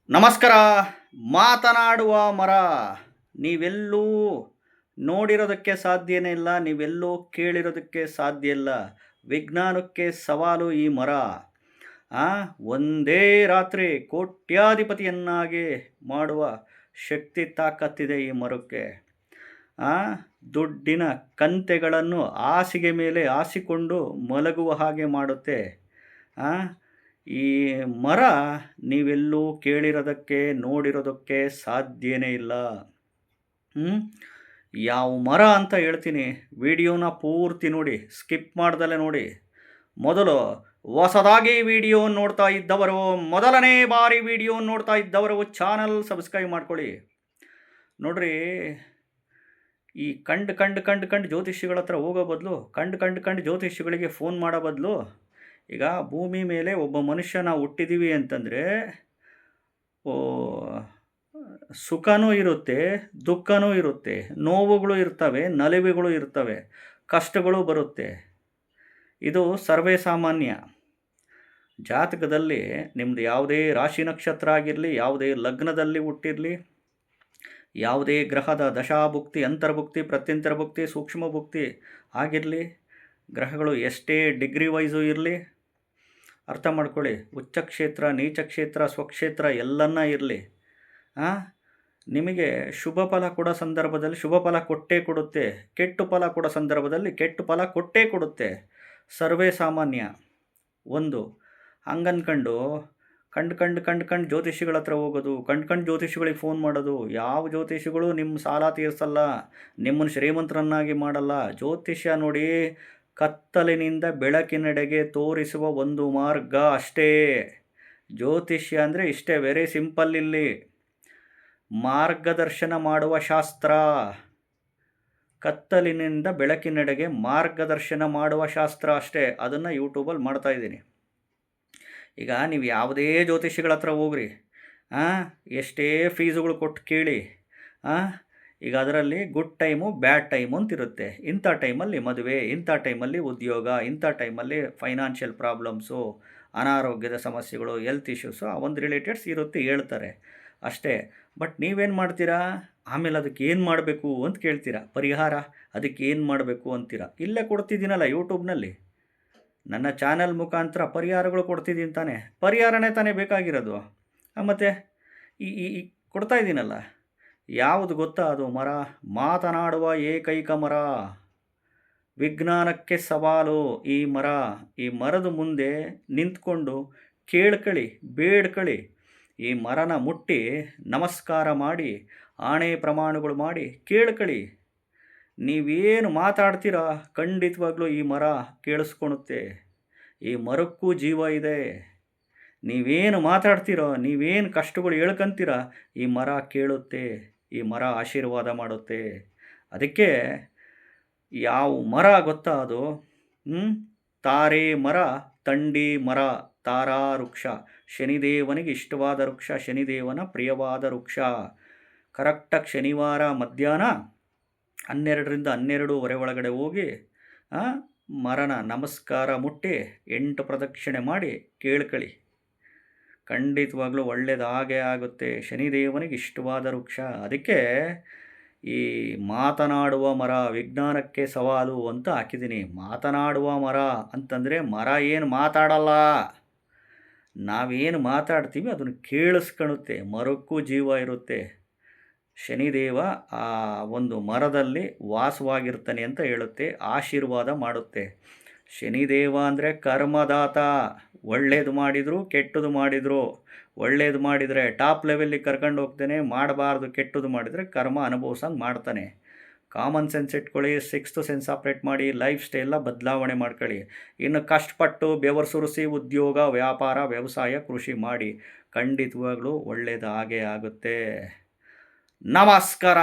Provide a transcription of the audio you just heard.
ನಮಸ್ಕಾರ. ಮಾತನಾಡುವ ಮರ ನೀವೆಲ್ಲೂ ನೋಡಿರೋದಕ್ಕೆ ಸಾಧ್ಯನೇ ಇಲ್ಲ, ನೀವೆಲ್ಲೂ ಕೇಳಿರೋದಕ್ಕೆ ಸಾಧ್ಯ ಇಲ್ಲ. ವಿಜ್ಞಾನಕ್ಕೆ ಸವಾಲು ಈ ಮರ. ಆ ಒಂದೇ ರಾತ್ರಿ ಕೋಟ್ಯಾಧಿಪತಿಯನ್ನಾಗಿ ಮಾಡುವ ಶಕ್ತಿ ತಾಕತ್ತಿದೆ ಈ ಮರಕ್ಕೆ. ಆ ದುಡ್ಡಿನ ಕಂತೆಗಳನ್ನು ಹಾಸಿಗೆ ಮೇಲೆ ಹಾಸಿಕೊಂಡು ಮಲಗುವ ಹಾಗೆ ಮಾಡುತ್ತೆ. ಆ ಈ ಮರ ನೀವೆಲ್ಲೂ ಕೇಳಿರೋದಕ್ಕೆ ನೋಡಿರೋದಕ್ಕೆ ಸಾಧ್ಯನೇ ಇಲ್ಲ. ಯಾವ ಮರ ಅಂತ ಹೇಳ್ತೀನಿ, ವಿಡಿಯೋನ ಪೂರ್ತಿ ನೋಡಿ, ಸ್ಕಿಪ್ ಮಾಡ್ದಲೇ ನೋಡಿ. ಮೊದಲು ಹೊಸದಾಗಿ ವಿಡಿಯೋ ನೋಡ್ತಾ ಇದ್ದವರು, ಮೊದಲನೇ ಬಾರಿ ವಿಡಿಯೋ ನೋಡ್ತಾ ಇದ್ದವರು ಚಾನಲ್ ಸಬ್ಸ್ಕ್ರೈಬ್ ಮಾಡ್ಕೊಳ್ಳಿ. ನೋಡ್ರಿ, ಈ ಕಂಡು ಜ್ಯೋತಿಷಿಗಳ ಹತ್ರ ಹೋಗೋ ಬದಲು, ಕಂಡು ಜ್ಯೋತಿಷಿಗಳಿಗೆ ಫೋನ್ ಮಾಡೋ ಬದಲು, ಈಗ ಭೂಮಿ ಮೇಲೆ ಒಬ್ಬ ಮನುಷ್ಯ ನಾವು ಹುಟ್ಟಿದ್ದೀವಿ ಅಂತಂದರೆ ಸುಖನೂ ಇರುತ್ತೆ, ದುಃಖನೂ ಇರುತ್ತೆ, ನೋವುಗಳು ಇರ್ತವೆ, ನಲಿವುಗಳು ಇರ್ತವೆ, ಕಷ್ಟಗಳು ಬರುತ್ತೆ. ಇದು ಸರ್ವೇ ಸಾಮಾನ್ಯ. ಜಾತಕದಲ್ಲಿ ನಿಮ್ಮದು ಯಾವುದೇ ರಾಶಿ ನಕ್ಷತ್ರ ಆಗಿರಲಿ, ಯಾವುದೇ ಲಗ್ನದಲ್ಲಿ ಹುಟ್ಟಿರಲಿ, ಯಾವುದೇ ಗ್ರಹದ ದಶಾಭುಕ್ತಿ, ಅಂತರ್ಭುಕ್ತಿ, ಪ್ರತ್ಯಂತರ್ಭುಕ್ತಿ, ಸೂಕ್ಷ್ಮ ಭುಕ್ತಿ ಆಗಿರಲಿ, ಗ್ರಹಗಳು ಎಷ್ಟೇ ಡಿಗ್ರಿ ವೈಸು ಇರಲಿ, ಅರ್ಥ ಮಾಡ್ಕೊಳ್ಳಿ. ಉಚ್ಚ ಕ್ಷೇತ್ರ, ನೀಚ ಕ್ಷೇತ್ರ, ಸ್ವಕ್ಷೇತ್ರ ಎಲ್ಲನ್ನ ಇರಲಿ, ನಿಮಗೆ ಶುಭ ಫಲ ಕೊಡೋ ಸಂದರ್ಭದಲ್ಲಿ ಶುಭ ಫಲ ಕೊಟ್ಟೇ ಕೊಡುತ್ತೆ, ಕೆಟ್ಟು ಫಲ ಕೊಡೋ ಸಂದರ್ಭದಲ್ಲಿ ಕೆಟ್ಟು ಫಲ ಕೊಟ್ಟೇ ಕೊಡುತ್ತೆ. ಸರ್ವೇ ಸಾಮಾನ್ಯ. ಒಂದು ಹಂಗನ್ಕಂಡು ಕಂಡು ಜ್ಯೋತಿಷಿಗಳ ಹತ್ರ ಹೋಗೋದು, ಕಂಡು ಜ್ಯೋತಿಷಿಗಳಿಗೆ ಫೋನ್ ಮಾಡೋದು. ಯಾವ ಜ್ಯೋತಿಷಿಗಳು ನಿಮ್ಮ ಸಾಲ ತೀರಿಸಲ್ಲ, ನಿಮ್ಮನ್ನು ಶ್ರೀಮಂತರನ್ನಾಗಿ ಮಾಡಲ್ಲ. ಜ್ಯೋತಿಷ್ಯ ನೋಡಿ, ಕತ್ತಲಿನಿಂದ ಬೆಳಕಿನೆಡೆಗೆ ತೋರಿಸುವ ಒಂದು ಮಾರ್ಗ ಅಷ್ಟೇ. ಜ್ಯೋತಿಷ್ಯ ಅಂದರೆ ಇಷ್ಟೇ, ವೆರಿ ಸಿಂಪಲ್. ಇಲ್ಲಿ ಮಾರ್ಗದರ್ಶನ ಮಾಡುವ ಶಾಸ್ತ್ರ. ಕತ್ತಲಿನಿಂದ ಬೆಳಕಿನೆಡೆಗೆ ಮಾರ್ಗದರ್ಶನ ಮಾಡುವ ಶಾಸ್ತ್ರ ಅಷ್ಟೇ. ಅದನ್ನು ಯೂಟ್ಯೂಬಲ್ಲಿ ಮಾಡ್ತಾಯಿದ್ದೀನಿ. ಈಗ ನೀವು ಯಾವುದೇ ಜ್ಯೋತಿಷಿಗಳ ಹತ್ರ ಹೋಗ್ರಿ, ಎಷ್ಟೇ ಫೀಸುಗಳು ಕೊಟ್ಟು ಕೇಳಿ, ಈಗ ಅದರಲ್ಲಿ ಗುಡ್ ಟೈಮು, ಬ್ಯಾಡ್ ಟೈಮು ಅಂತಿರುತ್ತೆ. ಇಂಥ ಟೈಮಲ್ಲಿ ಮದುವೆ, ಇಂಥ ಟೈಮಲ್ಲಿ ಉದ್ಯೋಗ, ಇಂಥ ಟೈಮಲ್ಲಿ ಫೈನಾನ್ಷಿಯಲ್ ಪ್ರಾಬ್ಲಮ್ಸು, ಅನಾರೋಗ್ಯದ ಸಮಸ್ಯೆಗಳು, ಹೆಲ್ತ್ ಇಶ್ಯೂಸು, ಆ ಒಂದು ರಿಲೇಟೆಡ್ಸ್ ಇರುತ್ತೆ, ಹೇಳ್ತಾರೆ ಅಷ್ಟೇ. ಬಟ್ ನೀವೇನು ಮಾಡ್ತೀರಾ, ಆಮೇಲೆ ಅದಕ್ಕೆ ಏನು ಮಾಡಬೇಕು ಅಂತ ಕೇಳ್ತೀರಾ. ಪರಿಹಾರ ಅದಕ್ಕೆ ಏನು ಮಾಡಬೇಕು ಅಂತೀರಾ. ಇಲ್ಲೇ ಕೊಡ್ತಿದ್ದೀನಲ್ಲ ಯೂಟ್ಯೂಬ್ನಲ್ಲಿ, ನನ್ನ ಚಾನಲ್ ಮುಖಾಂತರ ಪರಿಹಾರಗಳು ಕೊಡ್ತಿದ್ದೀನಿ ತಾನೇ. ಪರಿಹಾರನೇ ತಾನೇ ಬೇಕಾಗಿರೋದು. ಮತ್ತು ಈ ಕೊಡ್ತಾ ಇದ್ದೀನಲ್ಲ, ಯಾವುದು ಗೊತ್ತಾ ಅದು ಮರ? ಮಾತನಾಡುವ ಏಕೈಕ ಮರ. ವಿಜ್ಞಾನಕ್ಕೆ ಸವಾಲು ಈ ಮರ. ಈ ಮರದ ಮುಂದೆ ನಿಂತ್ಕೊಂಡು ಕೇಳ್ಕೊಳ್ಳಿ, ಬೇಡ್ಕೊಳ್ಳಿ. ಈ ಮರನ ಮುಟ್ಟಿ ನಮಸ್ಕಾರ ಮಾಡಿ, ಆಣೆ ಪ್ರಮಾಣಗಳು ಮಾಡಿ ಕೇಳ್ಕೊಳ್ಳಿ. ನೀವೇನು ಮಾತಾಡ್ತೀರಾ ಖಂಡಿತವಾಗ್ಲೂ ಈ ಮರ ಕೇಳಿಸ್ಕೊಳುತ್ತೆ. ಈ ಮರಕ್ಕೂ ಜೀವ ಇದೆ. ನೀವೇನು ಮಾತಾಡ್ತೀರೋ, ನೀವೇನು ಕಷ್ಟಗಳು ಹೇಳ್ಕೊಂತೀರ, ಈ ಮರ ಕೇಳುತ್ತೆ, ಈ ಮರ ಆಶೀರ್ವಾದ ಮಾಡುತ್ತೆ. ಅದಕ್ಕೆ ಯಾವ ಮರ ಗೊತ್ತಾ ಅದು? ತಾರೆ ಮರ, ತಂಡಿ ಮರ, ತಾರಾ ವೃಕ್ಷ. ಶನಿದೇವನಿಗೆ ಇಷ್ಟವಾದ ವೃಕ್ಷ, ಶನಿದೇವನ ಪ್ರಿಯವಾದ ವೃಕ್ಷ. ಕರೆಕ್ಟಾಗಿ ಶನಿವಾರ ಮಧ್ಯಾಹ್ನ 12ರಿಂದ 12:30 ಒಳಗಡೆ ಹೋಗಿ ಮರನ ನಮಸ್ಕಾರ ಮುಟ್ಟಿ 8 ಪ್ರದಕ್ಷಿಣೆ ಮಾಡಿ ಕೇಳ್ಕೊಳ್ಳಿ. ಖಂಡಿತವಾಗ್ಲೂ ಒಳ್ಳೆಯದು ಹಾಗೇ ಆಗುತ್ತೆ. ಶನಿದೇವನಿಗೆ ಇಷ್ಟವಾದ ವೃಕ್ಷ. ಅದಕ್ಕೆ ಈ ಮಾತನಾಡುವ ಮರ, ವಿಜ್ಞಾನಕ್ಕೆ ಸವಾಲು ಅಂತ ಹಾಕಿದ್ದೀನಿ. ಮಾತನಾಡುವ ಮರ ಅಂತಂದರೆ ಮರ ಏನು ಮಾತಾಡಲ್ಲ, ನಾವೇನು ಮಾತಾಡ್ತೀವಿ ಅದನ್ನು ಕೇಳಿಸ್ಕೊಳುತ್ತೆ. ಮರಕ್ಕೂ ಜೀವ ಇರುತ್ತೆ. ಶನಿದೇವ ಆ ಒಂದು ಮರದಲ್ಲಿ ವಾಸವಾಗಿರ್ತಾನೆ ಅಂತ ಹೇಳುತ್ತೆ, ಆಶೀರ್ವಾದ ಮಾಡುತ್ತೆ. ಶನಿದೇವ ಅಂದರೆ ಕರ್ಮದಾತ. ಒಳ್ಳೇದು ಮಾಡಿದ್ರು, ಕೆಟ್ಟದು ಮಾಡಿದ್ರು. ಒಳ್ಳೇದು ಮಾಡಿದರೆ ಟಾಪ್ ಲೆವೆಲ್ಲಿಗೆ ಕರ್ಕೊಂಡು ಹೋಗ್ತಾನೆ, ಮಾಡಬಾರ್ದು ಕೆಟ್ಟದು ಮಾಡಿದರೆ ಕರ್ಮ ಅನುಭವಿಸಂಗೆ ಮಾಡ್ತಾನೆ. ಕಾಮನ್ ಸೆನ್ಸ್ ಇಟ್ಕೊಳ್ಳಿ, ಸಿಕ್ಸ್ತ್ ಸೆನ್ಸ್ ಆಪ್ರೇಟ್ ಮಾಡಿ, ಲೈಫ್ ಸ್ಟೈಲ್ನ ಬದಲಾವಣೆ ಮಾಡ್ಕೊಳ್ಳಿ. ಇನ್ನು ಕಷ್ಟಪಟ್ಟು ಬೆವರು ಸುರಿಸಿ ಉದ್ಯೋಗ, ವ್ಯಾಪಾರ, ವ್ಯವಸಾಯ, ಕೃಷಿ ಮಾಡಿ ಖಂಡಿತವಾಗ್ಲೂ ಒಳ್ಳೆಯದು ಹಾಗೇ ಆಗುತ್ತೆ. ನಮಸ್ಕಾರ.